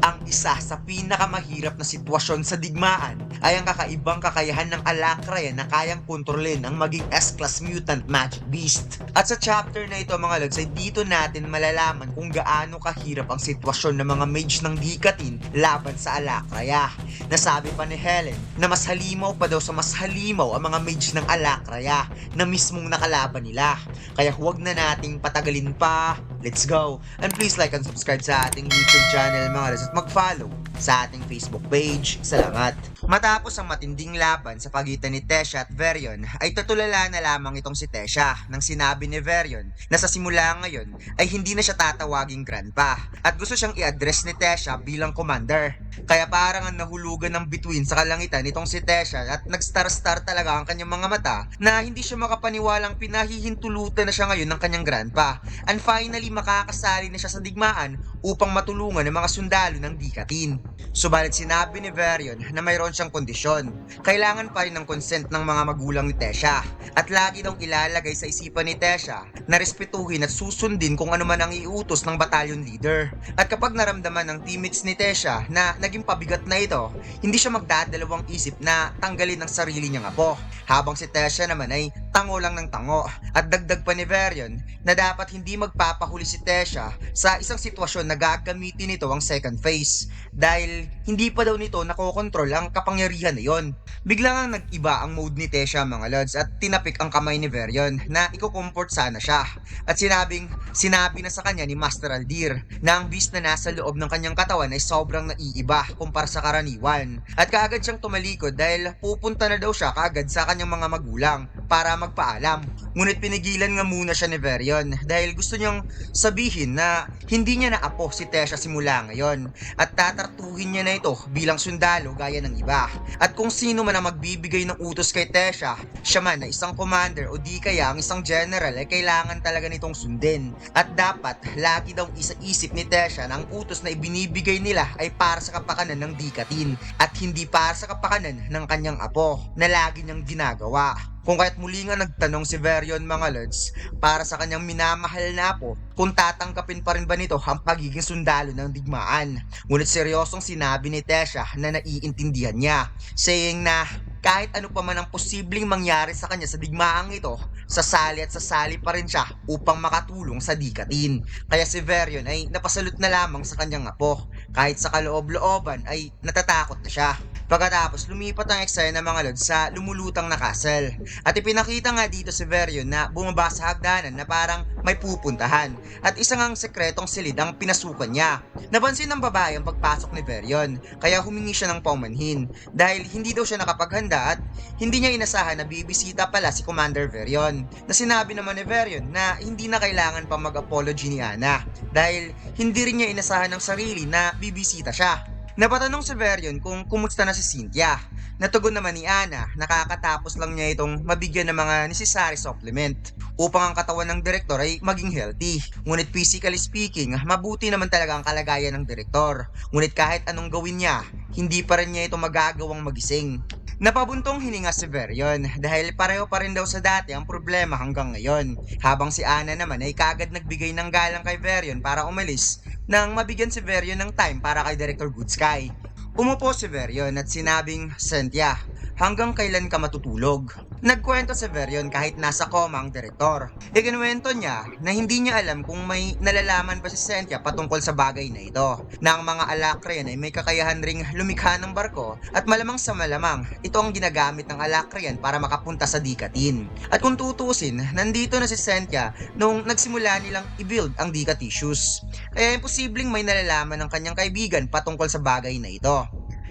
Ang isa sa pinakamahirap na sitwasyon sa digmaan ay ang kakaibang kakayahan ng Alakrayan na kayang kontrolin ang maging S-Class Mutant Magic Beast. At sa chapter na ito mga lods ay dito natin malalaman kung gaano kahirap ang sitwasyon ng mga mage ng Dikatin laban sa Alakraya. Nasabi pa ni Helen na mas halimaw pa daw sa mas halimaw ang mga mage ng Alakraya na mismong nakalaban nila. Kaya huwag na nating patagalin pa. Let's go! And please like and subscribe sa ating YouTube channel mga lods at mag-follow sa ating Facebook page. Salamat! Matapos ang matinding laban sa pagitan ni Tesha at Verion ay tutulala na lamang itong si Tesha nang sinabi ni Verion na sa simula ngayon ay hindi na siya tatawaging grandpa at gusto siyang i-address ni Tesha bilang commander. Kaya parang ang nahulugan ng bituin sa kalangitan itong si Tesha at nag-star-star talaga ang kanyang mga mata na hindi siya makapaniwalang pinahihintulutan na siya ngayon ng kanyang grandpa. And finally makakasali na siya sa digmaan upang matulungan ng mga sundalo ng Dikatin. Subalit sinabi ni Verion na mayroon siyang kondisyon. Kailangan pa rin ng consent ng mga magulang ni Tesha at lagi daw ilalagay sa isipan ni Tesha na respetuhin at susundin kung ano man ang iutos ng battalion leader. At kapag naramdaman ng teammates ni Tesha na naging pabigat na ito, hindi siya magdadalawang isip na tanggalin ang sarili niyang apo. Habang si Tesha naman ay tango lang ng tango. At dagdag pa ni Verion na dapat hindi magpapahuli si Tesha sa isang sitwasyon na gagamitin nito ang second phase dahil hindi pa daw nito nakokontrol ang kapangyarihan na yon. Biglang ang nag-iba ang mode ni Tesha mga lods at tinapik ang kamay ni Verion na iko-comfort sana siya at sinabi na sa kanya ni Master Aldir na ang beast na nasa loob ng kanyang katawan ay sobrang naiiba kumpara sa karaniwan at kaagad siyang tumalikod dahil pupunta na daw siya kaagad sa kanyang mga magulang para magpaalam. Ngunit pinigilan nga muna siya ni Verion dahil gusto niyang sabihin na hindi niya na apo si Tesha simula ngayon at tatartuhin niya na ito bilang sundalo gaya ng iba. At kung sino man ang magbibigay ng utos kay Tesha, siya man na isang commander o di kaya ang isang general ay kailangan talaga nitong sundin. At dapat lagi daw isa-isip ni Tesha na ang utos na ibinibigay nila ay para sa kapakanan ng Dikatin at hindi para sa kapakanan ng kanyang apo na lagi niyang ginagawa. Kung kaya't muli nga nagtanong si Verion mga lods para sa kanyang minamahal na apo kung tatanggapin pa rin ba nito ang pagiging sundalo ng digmaan. Ngunit seryosong sinabi ni Tesha na naiintindihan niya, saying na kahit ano pa man ang posibleng mangyari sa kanya sa digmaang ito, sasali at sasali pa rin siya upang makatulong sa Dikatin. Kaya si Verion ay napasalot na lamang sa kanyang apo, kahit sa kaloob-looban ay natatakot na siya. Pagkatapos lumipat ang eksena mga lods sa lumulutang na castle at ipinakita nga dito si Verion na bumaba sa hagdanan na parang may pupuntahan at isang ang sekretong silid ang pinasukan niya. Napansin ng babae ang pagpasok ni Verion kaya humingi siya ng paumanhin dahil hindi daw siya nakapaghanda at hindi niya inasahan na bibisita pala si Commander Verion na sinabi naman ni Verion na hindi na kailangan pa mag-apology ni Ana dahil hindi rin niya inasahan ng sarili na bibisita siya. Napatanong si Verion kung kumusta na si Cynthia. Natugon naman ni Ana, nakakatapos lang niya itong mabigyan ng mga necessary supplement upang ang katawan ng direktor ay maging healthy. Ngunit physically speaking, mabuti naman talaga ang kalagayan ng direktor. Ngunit kahit anong gawin niya, hindi pa rin niya ito magagawang magising. Napabuntong hininga si Verion dahil pareho pa rin daw sa dati ang problema hanggang ngayon. Habang si Ana naman ay kaagad nagbigay ng galang kay Verion para umalis nang mabigyan si Verion ng time para kay Director Goodsky. Umupo si Verion at sinabing, Cynthia, hanggang kailan ka matutulog? Nagkwento si Verion kahit nasa coma ang direktor. Ikinuwento niya na hindi niya alam kung may nalalaman pa si Cynthia patungkol sa bagay na ito. Na ang mga Alakrayan ay may kakayahan ring lumikha ng barko at malamang sa malamang ito ang ginagamit ng Alakrayan para makapunta sa Dikatin. At kung tutusin, nandito na si Cynthia nung nagsimula nilang i-build ang Dikatissues. Kaya imposibleng may nalalaman ng kanyang kaibigan patungkol sa bagay na ito.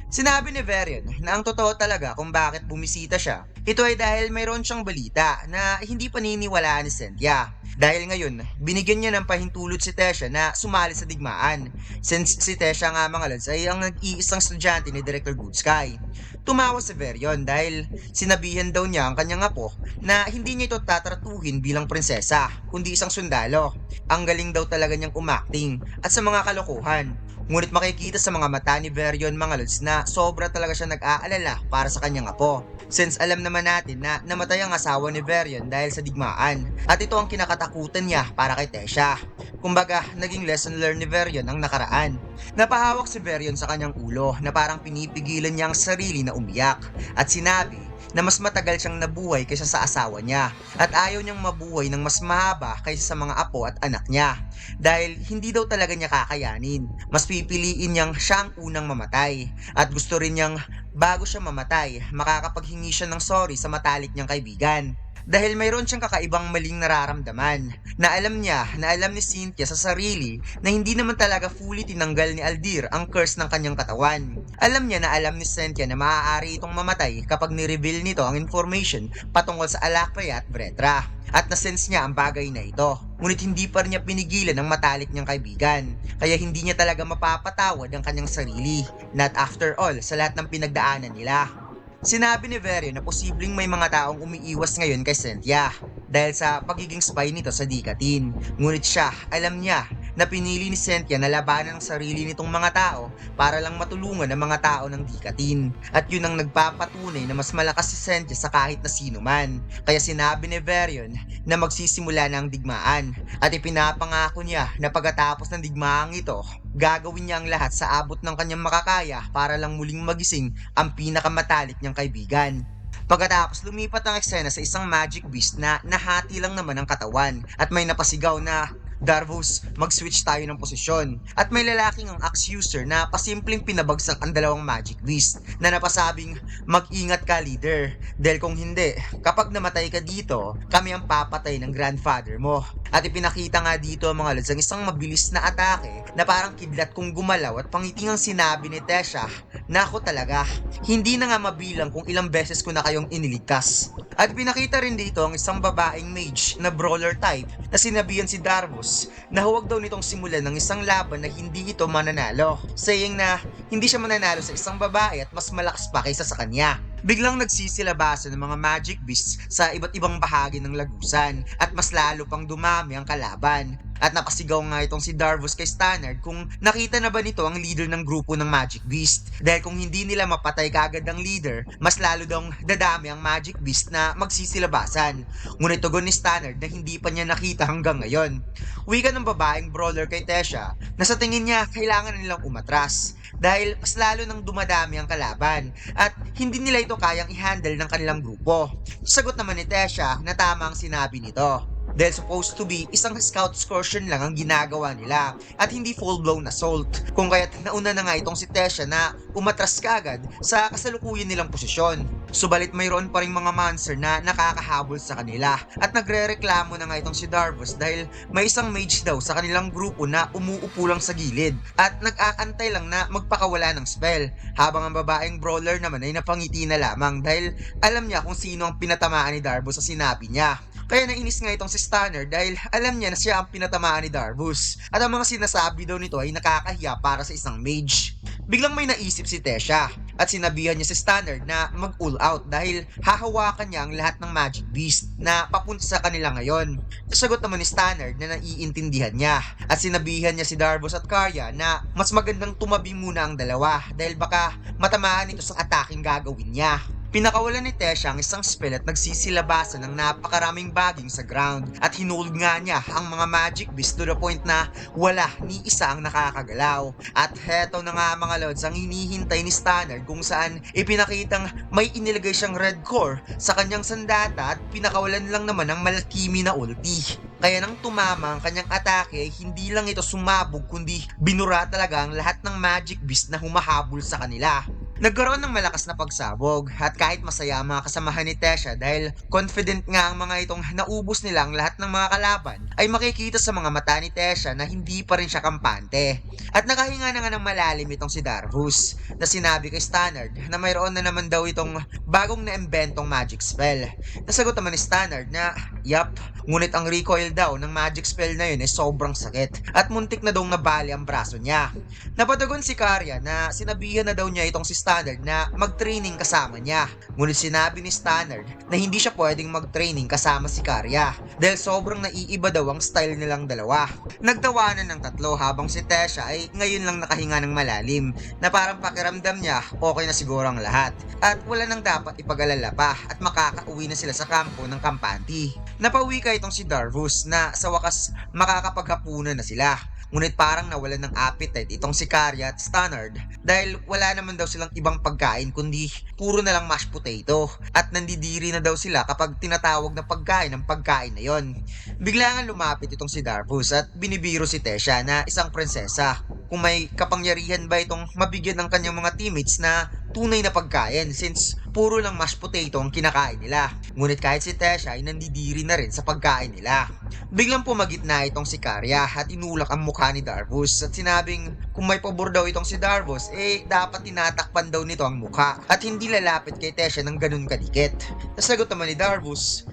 Sinabi ni Verion na ang totoo talaga kung bakit bumisita siya, ito ay dahil mayroon siyang balita na hindi paniniwalaan ni Cynthia. Dahil ngayon, binigyan niya ng pahintulot si Tesha na sumali sa digmaan. Since si Tesha nga mga lods ay ang nag-iisang estudyante ni Director Goodsky. Tumawa si Verion dahil sinabihan daw niya ang kanyang apo na hindi niya ito tatratuhin bilang prinsesa, kundi isang sundalo. Ang galing daw talaga niyang umakting at sa mga kalokohan. Ngunit makikita sa mga mata ni Verion mga lods na sobra talaga siya nag-aalala para sa kanyang apo. Since alam naman natin na namatay ang asawa ni Verion dahil sa digmaan at ito ang kinakatakutan niya para kay Tesha. Kumbaga, naging lesson learned ni Verion ang nakaraan. Napahawak si Verion sa kanyang ulo na parang pinipigilan niya ang sarili na umiyak at sinabi na mas matagal siyang nabuhay kaysa sa asawa niya at ayaw niyang mabuhay ng mas mahaba kaysa sa mga apo at anak niya dahil hindi daw talaga niya kakayanin. Mas pipiliin niyang siya ang unang mamatay at gusto rin niyang bago siya mamatay makakapaghingi siya ng sorry sa matalik niyang kaibigan. Dahil mayroon siyang kakaibang maling nararamdaman na alam niya na alam ni Cynthia sa sarili na hindi naman talaga fully tinanggal ni Aldir ang curse ng kanyang katawan. Alam niya na alam ni Cynthia na maaari itong mamatay kapag ni-reveal nito ang information patungkol sa Alacrea at Bretra. At nasense niya ang bagay na ito. Ngunit hindi pa rin niya pinigilan ang matalik niyang kaibigan. Kaya hindi niya talaga mapapatawad ang kanyang sarili. Not after all sa lahat ng pinagdaanan nila. Sinabi ni Verion na posibleng may mga taong umiiwas ngayon kay Cynthia dahil sa pagiging spy nito sa Dikatin. Ngunit siya, alam niya na pinili ni Cynthia na labanan ang sarili nitong mga tao para lang matulungan ang mga tao ng Dikatin. At yun ang nagpapatunay na mas malakas si Cynthia sa kahit na sino man. Kaya sinabi ni Verion na magsisimula na ang digmaan at ipinapangako niya na pagkatapos ng digmaang ito, gagawin niya ang lahat sa abot ng kanyang makakaya para lang muling magising ang pinakamatalik niyang kaibigan. Pagkatapos lumipat ang eksena sa isang magic beast na nahati lang naman ang katawan at may napasigaw na Darvos, mag-switch tayo ng posisyon. At may lalaking ang axe user na pasimpleng pinabagsak ang dalawang magic beast na napasabing mag-ingat ka leader dahil kung hindi, kapag namatay ka dito, kami ang papatay ng grandfather mo. At ipinakita nga dito mga lods ang isang mabilis na atake na parang kidlat kung gumalaw at pangiting ang sinabi ni Tesha na ako talaga, hindi na nga mabilang kung ilang beses ko na kayong iniligtas. At pinakita rin dito ang isang babaeng mage na brawler type na sinabihan si Darvos na huwag daw nitong simulan ng isang laban na hindi ito mananalo, saying na hindi siya mananalo sa isang babae at mas malakas pa kaysa sa kanya. Biglang nagsisilabasan ng mga magic beasts sa iba't ibang bahagi ng lagusan at mas lalo pang dumami ang kalaban. At napasigaw nga itong si Darvos kay Stannard kung nakita na ba nito ang leader ng grupo ng Magic Beast. Dahil kung hindi nila mapatay kagad ang leader, mas lalo daw dadami ang Magic Beast na magsisilabasan. Ngunit tugon ni Stannard na hindi pa niya nakita hanggang ngayon. Wika ng babaeng brawler kay Tesha na sa tingin niya kailangan nilang umatras dahil mas lalo nang dumadami ang kalaban at hindi nila ito kayang i-handle ng kanilang grupo. Sagot naman ni Tesha na tama ang sinabi nito. Dahil supposed to be isang scout excursion lang ang ginagawa nila at hindi full-blown assault. Kung kaya't nauna na nga itong si Tesha na umatras kagad sa kasalukuyan nilang posisyon. Subalit mayroon pa ring mga monster na nakakahabol sa kanila at nagre-reklamo na nga itong si Darvos dahil may isang mage daw sa kanilang grupo na umuupo lang sa gilid at nag-aantay lang na magpakawala ng spell habang ang babaeng brawler naman ay napangiti na lamang dahil alam niya kung sino ang pinatamaan ni Darvos sa sinabi niya. Kaya nainis nga itong si Stannard dahil alam niya na siya ang pinatamaan ni Darvos at ang mga sinasabi daw nito ay nakakahiya para sa isang mage. Biglang may naisip si Tesha at sinabihan niya si Stannard na mag-all out dahil hahawakan niya ang lahat ng Magic Beast na papunta sa kanila ngayon. Sagot naman ni Stannard na naiintindihan niya at sinabihan niya si Darvos at Karya na mas magandang tumabi muna ang dalawa dahil baka matamaan ito sa ataking gagawin niya. Pinakawalan ni Tesha ang isang spell at nagsisilabasan ng napakaraming baging sa ground at hinold nga niya ang mga magic beast to the point na wala ni isa ang nakakagalaw. At heto na nga mga lods ang hinihintay ni Stannard kung saan ipinakitang may inilagay siyang red core sa kanyang sandata at pinakawalan lang naman ng malakimi na ulti. Kaya nang tumama ang kanyang atake, hindi lang ito sumabog kundi binura talaga ang lahat ng magic beast na humahabol sa kanila. Nagkaroon ng malakas na pagsabog at kahit masaya ang mga kasamahan ni Tesha dahil confident nga ang mga itong naubos nila ang lahat ng mga kalaban ay makikita sa mga mata ni Tesha na hindi pa rin siya kampante. At nakahinga na nga ng malalim itong si Darvos na sinabi kay Stannard na mayroon na naman daw itong bagong na-imbentong magic spell. Nasagot naman ni Stannard na yap, ngunit ang recoil daw ng magic spell na yun ay sobrang sakit at muntik na daw nabali ang braso niya. Napadagon si Karya na sinabihan na daw niya itong si Stannard na mag-training kasama niya. Ngunit sinabi ni Stannard na hindi siya pwedeng mag-training kasama si Karya dahil sobrang naiiba daw daw ang style nilang dalawa. Nagtawanan ng tatlo habang si Tesha ay ngayon lang nakahinga ng malalim na parang pakiramdam niya okay na siguro ang lahat at wala nang dapat ipag-alala pa at makakauwi na sila sa kampo ng kampante. Napauwi ka itong si Darvus na sa wakas makakapaghapunan na sila. Ngunit parang nawalan ng appetite itong si Karya at Stannard dahil wala naman daw silang ibang pagkain kundi puro na lang mashed potato at nandidiri na daw sila kapag tinatawag na pagkain ng pagkain na yon. Bigla nga lumapit itong si Darvus at binibiro si Tesha na isang prinsesa kung may kapangyarihan ba itong mabigyan ng kanyang mga teammates na tunay na pagkain since puro lang mashed potato ang kinakain nila. Ngunit kahit si Tesha ay nandidiri na rin sa pagkain nila. Biglang pumagitna itong si Karya at inulak ang mukha ni Darvus at sinabing kung may pabor daw itong si Darvus dapat tinatakpan daw nito ang mukha at hindi lalapit kay Tesha ng ganun kadikit. Nasagot naman ni Darvus,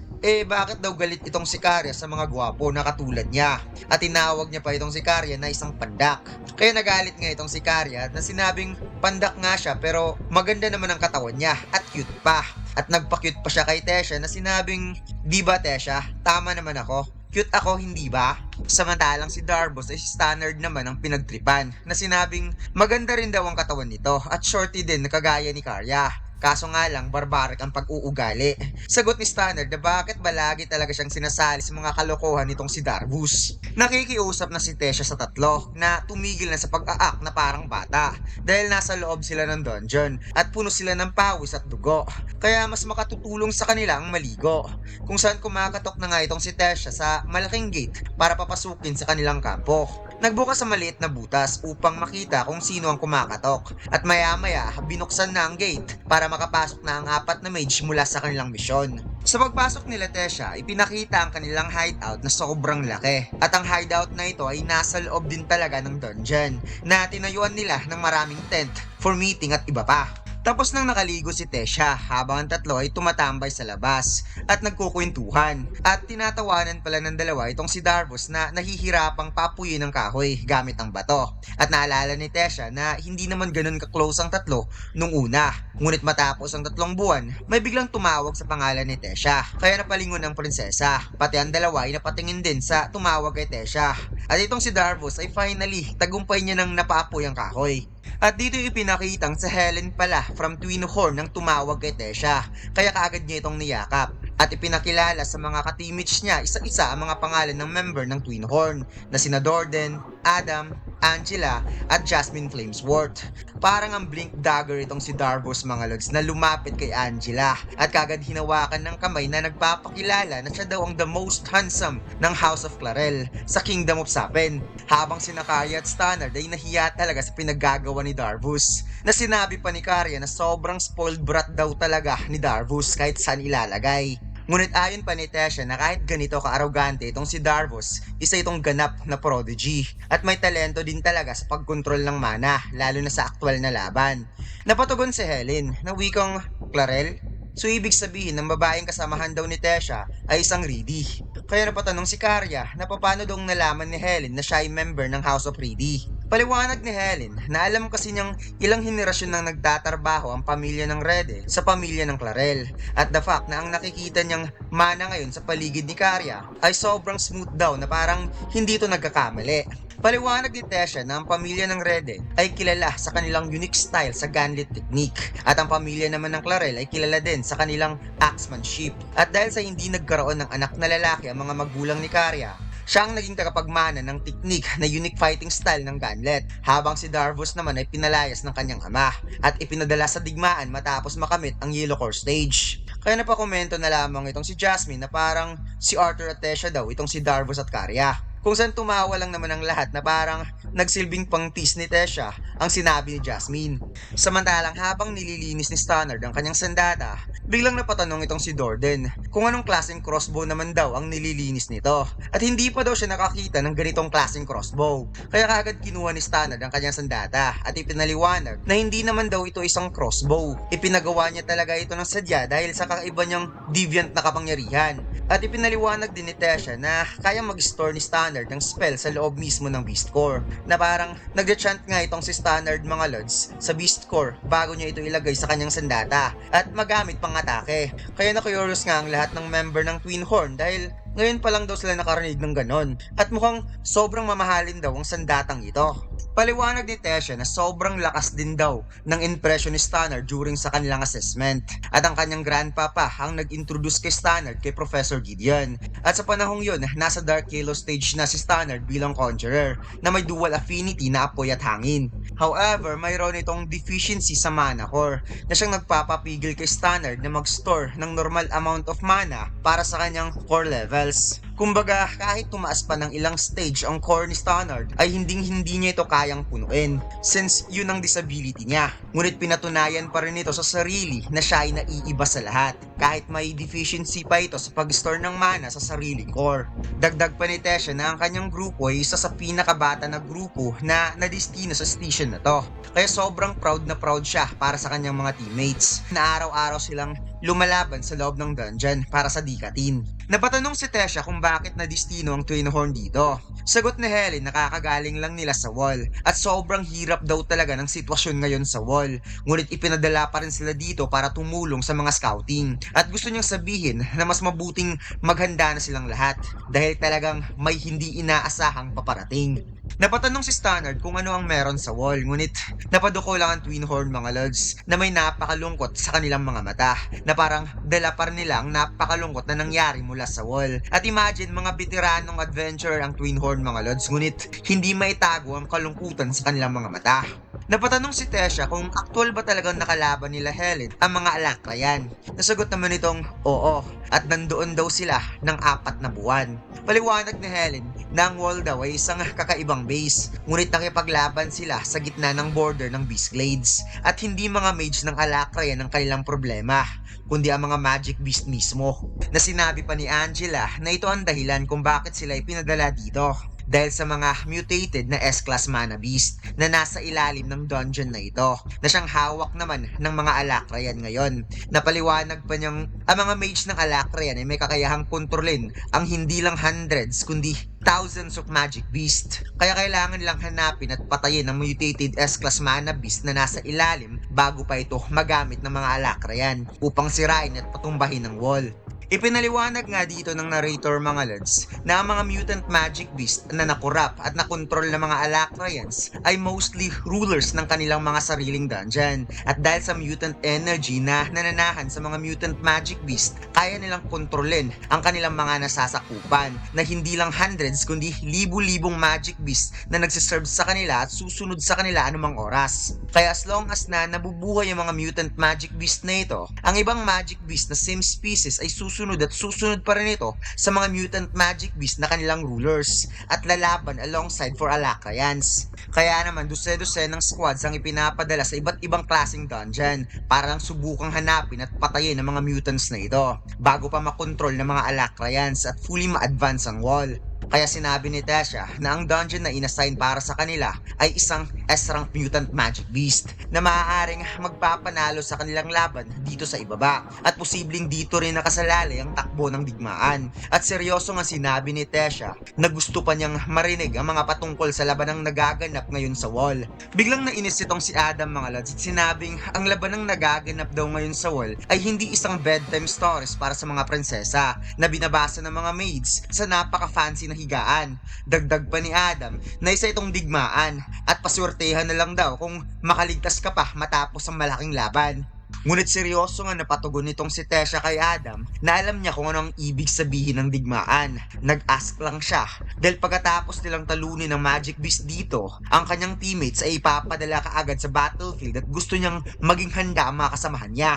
bakit daw galit itong si Karya sa mga gwapo na katulad niya? At tinawag niya pa itong si Karya na isang pandak. Kaya nagalit nga itong si Karya na sinabing pandak nga siya pero maganda naman ang katawan niya at cute pa. At nagpa-cute pa siya kay Tesha na sinabing, di ba Tesha, tama naman ako? Cute ako, hindi ba? Samantalang si Darvus ay si Stannard naman ang pinagtripan na sinabing maganda rin daw ang katawan nito at shorty din na kagaya ni Karya. Kaso nga lang, barbaric ang pag-uugali. Sagot ni Stannard na bakit ba lagi talaga siyang sinasali sa mga kalokohan nitong si Darvus. Nakikiusap na si Tesha sa tatlo na tumigil na sa pag-aak na parang bata dahil nasa loob sila ng dungeon at puno sila ng pawis at dugo. Kaya mas makatutulong sa kanila ang maligo. Kung saan kumakatok na nga itong si Tesha sa malaking gate para papasukin sa kanilang kampo. Nagbukas sa maliit na butas upang makita kung sino ang kumakatok at maya-maya binuksan na ang gate para makapasok na ang apat na mage mula sa kanilang misyon. Sa pagpasok nila Tesha, ipinakita ang kanilang hideout na sobrang laki at ang hideout na ito ay nasa loob din talaga ng dungeon na tinayuan nila ng maraming tent for meeting at iba pa. Tapos nang nakaligo si Tesha habang ang tatlo ay tumatambay sa labas at nagkukwentuhan at tinatawanan pala ng dalawa itong si Darvus na nahihirapang papuyin ng kahoy gamit ang bato. At naalala ni Tesha na hindi naman ganun ka-close ang tatlo nung una. Ngunit matapos ang 3 buwan, may biglang tumawag sa pangalan ni Tesha kaya napalingon ang prinsesa. Pati ang dalawa ay napatingin din sa tumawag kay Tesha. At itong si Darvus ay finally tagumpay niya ng napaapoy ang kahoy. At dito ipinakitang sa Helen pala from Twin Horn nang tumawag kay Tesha, kaya kaagad niya itong niyakap. At ipinakilala sa mga ka-teammates niya isa-isa ang mga pangalan ng member ng Twin Horn na sina Dorden, Adam, Angela at Jasmine Flamesworth. Parang ang blink dagger itong si Darvus mga lods na lumapit kay Angela at kagad hinawakan ng kamay na nagpapakilala na siya daw ang the most handsome ng House of Clarel sa Kingdom of Sapen. Habang sina Karya at Stannard ay nahiya talaga sa pinaggagawa ni Darvus na sinabi pa ni Karya na sobrang spoiled brat daw talaga ni Darvus kahit saan ilalagay. Ngunit ayon pa ni Tesha na kahit ganito ka-arrogante itong si Darvus, isa itong ganap na prodigy at may talento din talaga sa pagkontrol ng mana lalo na sa aktwal na laban. Napatugon si Helen na wikang Clarel, so ibig sabihin ng babaeng kasamahan daw ni Tesha ay isang Reedy. Kaya napatanong si Karya na paano daw nalaman ni Helen na siya ay member ng House of Reedy. Paliwanag ni Helen na alam kasi niyang ilang henerasyon nang nagtatrabaho ang pamilya ng Rede sa pamilya ng Clarel at the fact na ang nakikita niyang mana ngayon sa paligid ni Karya ay sobrang smooth daw na parang hindi ito nagkakamali. Paliwanag ni Tesha na ang pamilya ng Rede ay kilala sa kanilang unique style sa gunlet technique at ang pamilya naman ng Clarel ay kilala din sa kanilang axemanship. At dahil sa hindi nagkaroon ng anak na lalaki ang mga magulang ni Karya, siya ang naging tagapagmana ng teknik na unique fighting style ng gunlet, habang si Darvus naman ay pinalayas ng kanyang ama at ipinadala sa digmaan matapos makamit ang Yellow Core stage. Kaya napakomento na lamang itong si Jasmine na parang si Arthur at Tesha daw itong si Darvus at Karya. Kung saan tumawa lang naman ang lahat na parang nagsilbing pang-tease ni Tesha ang sinabi ni Jasmine. Samantalang habang nililinis ni Stannard ang kanyang sandata, biglang napatanong itong si Dorden kung anong klaseng crossbow naman daw ang nililinis nito. At hindi pa daw siya nakakita ng ganitong klaseng crossbow. Kaya kagad kinuha ni Stannard ang kanyang sandata at ipinaliwanag na hindi naman daw ito isang crossbow. Ipinagawa niya talaga ito ng sadya dahil sa kakaiba niyang deviant na kapangyarihan. At ipinaliwanag din ni Tesha na kayang mag-store ni Stannard Stannard ng spell sa loob mismo ng Beast Core. Na parang nagde-chant nga itong si Stannard mga lods sa Beast Core bago niya ito ilagay sa kanyang sandata at magamit pang atake. Kaya na-curious nga ang lahat ng member ng Twin Horn dahil ngayon pa lang daw sila nakarinig ng ganon at mukhang sobrang mamahalin daw ang sandatang ito. Paliwanag ni Tesha na sobrang lakas din daw ng impression ni Stannard during sa kanilang assessment at ang kanyang grandpapa ang nag-introduce kay Stannard kay Professor Gideon. At sa panahong yun, nasa Dark Halo stage na si Stannard bilang Conjurer na may dual affinity na apoy at hangin. However, mayroon itong deficiency sa mana core na siyang nagpapapigil kay Stannard na mag-store ng normal amount of mana para sa kanyang core levels. Kumbaga, kahit tumaas pa ng ilang stage ang core ni Stannard ay hindi niya ito kayang punuin since yun ang disability niya. Ngunit pinatunayan pa rin ito sa sarili na siya ay naiiba sa lahat kahit may deficiency pa ito sa pag-store ng mana sa sariling core. Dagdag pa ni Tesha na ang kanyang grupo ay isa sa pinakabata na grupo na nadistino sa station na to. Kaya sobrang proud na proud siya para sa kanyang mga teammates na araw-araw silang lumalaban sa loob ng dungeon para sa Dikatin. Napatanong si Tesha kung bakit nadistino ang Twin Horn dito. Sagot ni Helen, nakakagaling lang nila sa wall at sobrang hirap daw talaga ng sitwasyon ngayon sa wall. Ngunit ipinadala pa rin sila dito para tumulong sa mga scouting at gusto niyang sabihin na mas mabuting maghanda na silang lahat dahil talagang may hindi inaasahang paparating. Napatanong si Stannard kung ano ang meron sa wall, ngunit napaduko lang ang Twin Horn mga lods na may napakalungkot sa kanilang mga mata na parang dala pa rin nila ang napakalungkot na nangyari mula sa wall. At imagine mga veteranong adventurer ang Twin Horn mga lods, ngunit hindi maitago ang kalungkutan sa kanilang mga mata. Napatanong si Tesha kung aktual ba talagang nakalaban nila Helen ang mga Alakrayan. Nasagot naman itong oo at nandoon daw sila ng 4 na buwan. Paliwanag ni Helen na ang wall daw ay isang kakaibang base, ngunit nakipaglaban sila sa gitna ng border ng Beastglades at hindi mga mage ng Alakrayan ang kanilang problema kundi ang mga magic beast mismo. Na sinabi pa ni Angela na ito ang dahilan kung bakit sila ipinadala dito. Dahil sa mga mutated na S-Class Mana Beast na nasa ilalim ng dungeon na ito na siyang hawak naman ng mga Alakrayan ngayon. Napaliwanag pa niyang ang mga mage ng Alakrayan ay may kakayahang kontrolin ang hindi lang hundreds kundi thousands of magic beast. Kaya kailangan lang hanapin at patayin ang mutated S-Class Mana Beast na nasa ilalim bago pa ito magamit ng mga Alakrayan upang sirain at patumbahin ang wall. Ipinaliwanag nga dito ng narrator mga lods na ang mga mutant magic beast na nakurap at nakontrol ng mga Alakrayans ay mostly rulers ng kanilang mga sariling dungeon at dahil sa mutant energy na nananahan sa mga mutant magic beast kaya nilang kontrolin ang kanilang mga nasasakupan na hindi lang hundreds kundi libu-libong magic beast na nagsiserve sa kanila at susunod sa kanila anumang oras. Kaya as long as na nabubuhay ang mga mutant magic beast na ito, ang ibang magic beast na same species ay susunod pa rin ito sa mga mutant magic beast na kanilang rulers at lalaban alongside for Alakrayans. Kaya naman dose-dose ng squads ang ipinapadala sa iba't ibang klaseng dungeon para lang subukang hanapin at patayin ang mga mutants na ito bago pa makontrol ng mga Alakrayans at fully ma-advance ang wall. Kaya sinabi ni Tesha na ang dungeon na inassign para sa kanila ay isang S-rank mutant magic beast na maaaring magpapanalo sa kanilang laban dito sa ibaba at posibleng dito rin nakasalalay ang takbo ng digmaan. At seryoso nga sinabi ni Tesha na gusto pa niyang marinig ang mga patungkol sa labanang nagaganap ngayon sa wall. Biglang nainis itong si Adam mga lads at sinabing ang labanang nagaganap daw ngayon sa wall ay hindi isang bedtime stories para sa mga prinsesa na binabasa ng mga maids sa napaka-fancy na higaan. Dagdag pa ni Adam na isa itong digmaan at paswertehan na lang daw kung makaligtas ka pa matapos ang malaking laban. Ngunit seryoso nga napatugon nitong si Tesha kay Adam na alam niya kung ano ang ibig sabihin ng digmaan. Nag-ask lang siya dahil pagkatapos nilang talunin ng magic beast dito, ang kanyang teammates ay ipapadala kaagad sa battlefield at gusto niyang maging handa ang mga kasamahan niya.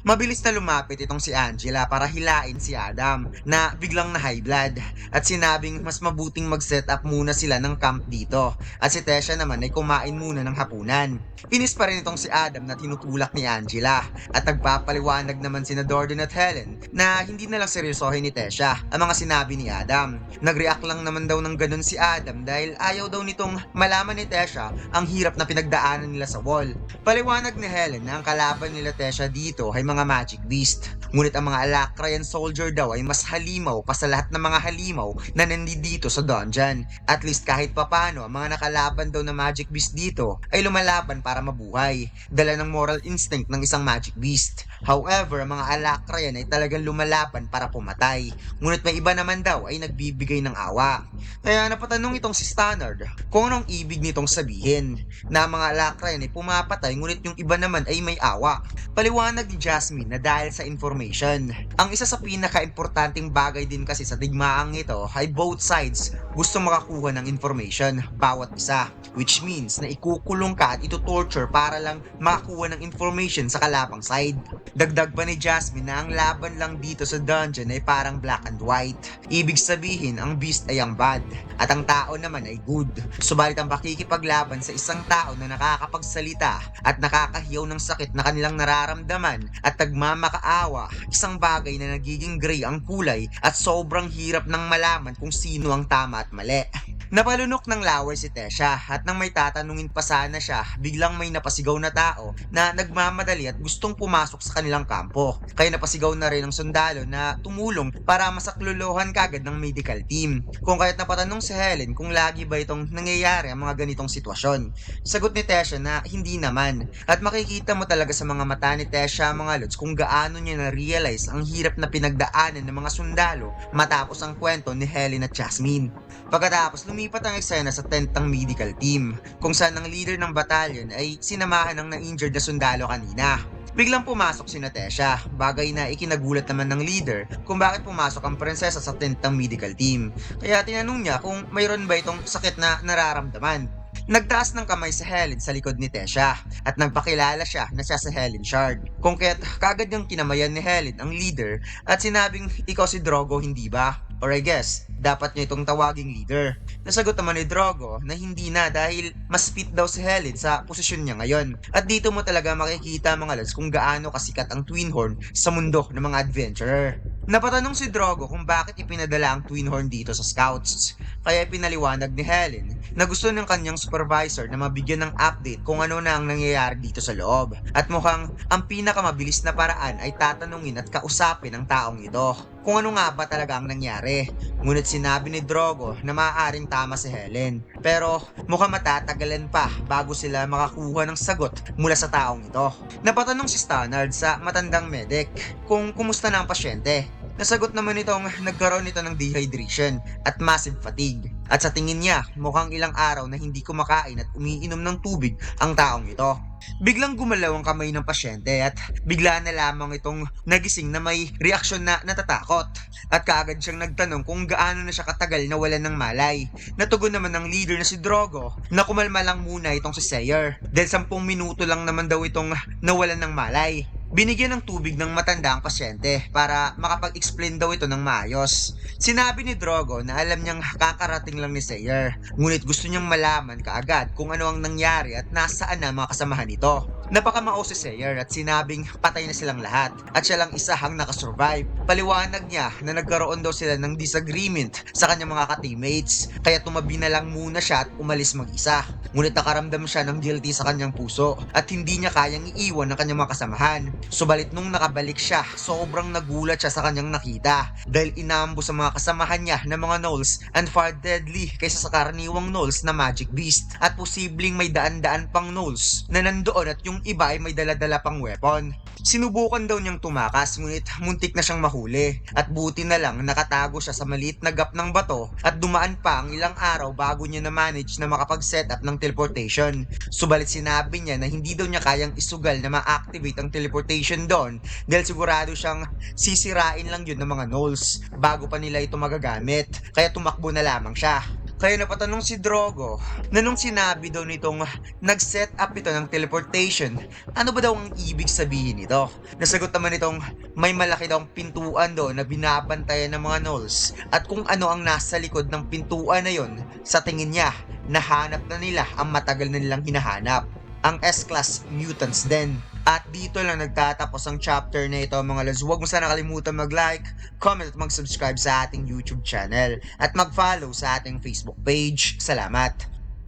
Mabilis na lumapit itong si Angela para hilain si Adam na biglang na high blood at sinabing mas mabuting mag-set up muna sila ng camp dito at si Tesha naman ay kumain muna ng hapunan. Inis pa rin itong si Adam na tinutulak ni Angela at nagpapaliwanag naman sina Dordan at Helen na hindi na lang seryosohin ni Tesha ang mga sinabi ni Adam. Nag-react lang naman daw ng ganun si Adam dahil ayaw daw nitong malaman ni Tesha ang hirap na pinagdaanan nila sa wall. Paliwanag ni Helen na ang kalaban nila Tesha dito ay mga Magic Beast. Ngunit ang mga Alacrian soldier daw ay mas halimaw pa sa lahat ng mga halimaw na nandito sa dungeon. At least kahit papano, ang mga nakalaban daw na Magic Beast dito ay lumalaban para mabuhay. Dala ng moral instinct ng isang Magic Beast. However, ang mga Alacrian ay talagang lumalaban para pumatay. Ngunit may iba naman daw ay nagbibigay ng awa. Kaya napatanong itong si Stannard kung anong ibig nitong sabihin na ang mga Alacrian ay pumapatay ngunit yung iba naman ay may awa. Paliwanag ni Jasmine na dahil sa information. Ang isa sa pinaka-importanting bagay din kasi sa digmaang ito ay both sides gusto makakuha ng information, bawat isa. Which means na ikukulong ka at ito-torture para lang makakuha ng information sa kalabang side. Dagdag pa ni Jasmine na ang laban lang dito sa dungeon ay parang black and white. Ibig sabihin ang beast ay ang bad at ang tao naman ay good. Subalit ang pakikipaglaban sa isang tao na nakakapagsalita at nakakahiyaw ng sakit na kanilang nararamdaman at nagmamakaawa, isang bagay na nagiging gray ang kulay at sobrang hirap nang malaman kung sino ang tama at mali. Napalunok ng laway si Tesha at nang may tatanungin pa sana siya, biglang may napasigaw na tao na nagmamadali at gustong pumasok sa kanilang kampo. Kaya napasigaw na rin ang sundalo na tumulong para masaklolohan kagad ng medical team. Kung kaya't napatanong si Helen kung lagi ba itong nangyayari ang mga ganitong sitwasyon. Sagot ni Tesha na hindi naman. At makikita mo talaga sa mga mata ni Tesha mga lods kung gaano niya na-realize ang hirap na pinagdaanan ng mga sundalo matapos ang kwento ni Helen at Jasmine. Pagkatapos lumipat ang eksena sa tent ng medical team kung saan ang leader ng batalyon ay sinamahan ng na-injured na sundalo kanina. Biglang pumasok si Tesha, bagay na ikinagulat naman ng leader kung bakit pumasok ang prinsesa sa tent ng medical team. Kaya tinanong niya kung mayroon ba itong sakit na nararamdaman. Nagtaas ng kamay si Helen sa likod ni Tesha at nagpakilala siya na siya si Helen Shard. Kung kaya't kagad niyang kinamayan ni Helen ang leader at sinabing ikaw si Drogo hindi ba? Or I guess, dapat niya itong tawaging leader. Nasagot naman ni Drogo na hindi na dahil mas fit daw si Helen sa posisyon niya ngayon. At dito mo talaga makikita mga lads kung gaano kasikat ang Twinhorn sa mundo ng mga adventurer. Napatanong si Drogo kung bakit ipinadala ang Twinhorn dito sa Scouts. Kaya pinaliwanag ni Helen na gusto ng kanyang supervisor na mabigyan ng update kung ano na ang nangyayari dito sa loob. At mukhang ang pinakamabilis na paraan ay tatanungin at kausapin ang taong ito kung ano nga ba talaga ang nangyari. Ngunit sinabi ni Drogo na maaaring tama si Helen. Pero mukhang matatagalan pa bago sila makakuha ng sagot mula sa taong ito. Napatanong si Stannard sa matandang medic kung kumusta na ang pasyente. Nasagot naman itong nagkaroon nito ng dehydration at massive fatigue. At sa tingin niya, mukhang ilang araw na hindi kumakain at umiinom ng tubig ang taong ito. Biglang gumalaw ang kamay ng pasyente at bigla na lamang itong nagising na may reaksyon na natatakot. At kaagad siyang nagtanong kung gaano na siya katagal na wala ng malay. Natugon naman ng leader na si Drogo na kumalma lang muna itong si Sayer dahil 10 minuto lang naman daw itong nawalan ng malay. Binigyan ng tubig ng matanda ang pasyente para makapag-explain daw ito ng maayos. Sinabi ni Drogo na alam niyang kakarating lang ni Sayer, ngunit gusto niyang malaman kaagad kung ano ang nangyari at nasaan na mga kasamahan nito. Napakamao si Sayer at sinabing patay na silang lahat at siya lang isa ang nakasurvive. Paliwanag niya na nagkaroon daw sila ng disagreement sa kanyang mga ka-teammates kaya tumabi na lang muna siya at umalis mag-isa. Ngunit nakaramdam siya ng guilty sa kanyang puso at hindi niya kayang iiwan ng kanyang mga kasamahan. Subalit nung nakabalik siya, sobrang nagulat siya sa kanyang nakita dahil inambo sa mga kasamahan niya na mga gnolls and far deadly kaysa sa karaniwang gnolls na magic beast at posibleng may daan-daan pang gnolls na nandoon at yung iba ay may dala-dala pang weapon. Sinubukan daw niyang tumakas ngunit muntik na siyang mahuli at buti na lang nakatago siya sa maliit na gap ng bato at dumaan pa ang ilang araw bago niya na-manage na makapag-set up ng teleportation. Subalit sinabi niya na hindi daw niya kayang isugal na ma-activate ang teleportation doon dahil sigurado siyang sisirain lang yun ng mga gnolls bago pa nila ito magagamit kaya tumakbo na lamang siya. Kaya napatanong si Drogo na nung sinabi daw nitong nag-set up ito ng teleportation, ano ba daw ang ibig sabihin nito? Nasagot naman itong may malaki daw pintuan doon na binabantayan ng mga gnolls at kung ano ang nasa likod ng pintuan na yon, sa tingin niya, nahanap na nila ang matagal na nilang hinahanap. Ang S-Class Mutants din. At dito lang nagtatapos ang chapter na ito mga lods. Huwag mo sana kalimutan mag-like, comment at mag-subscribe sa ating YouTube channel at mag-follow sa ating Facebook page. Salamat!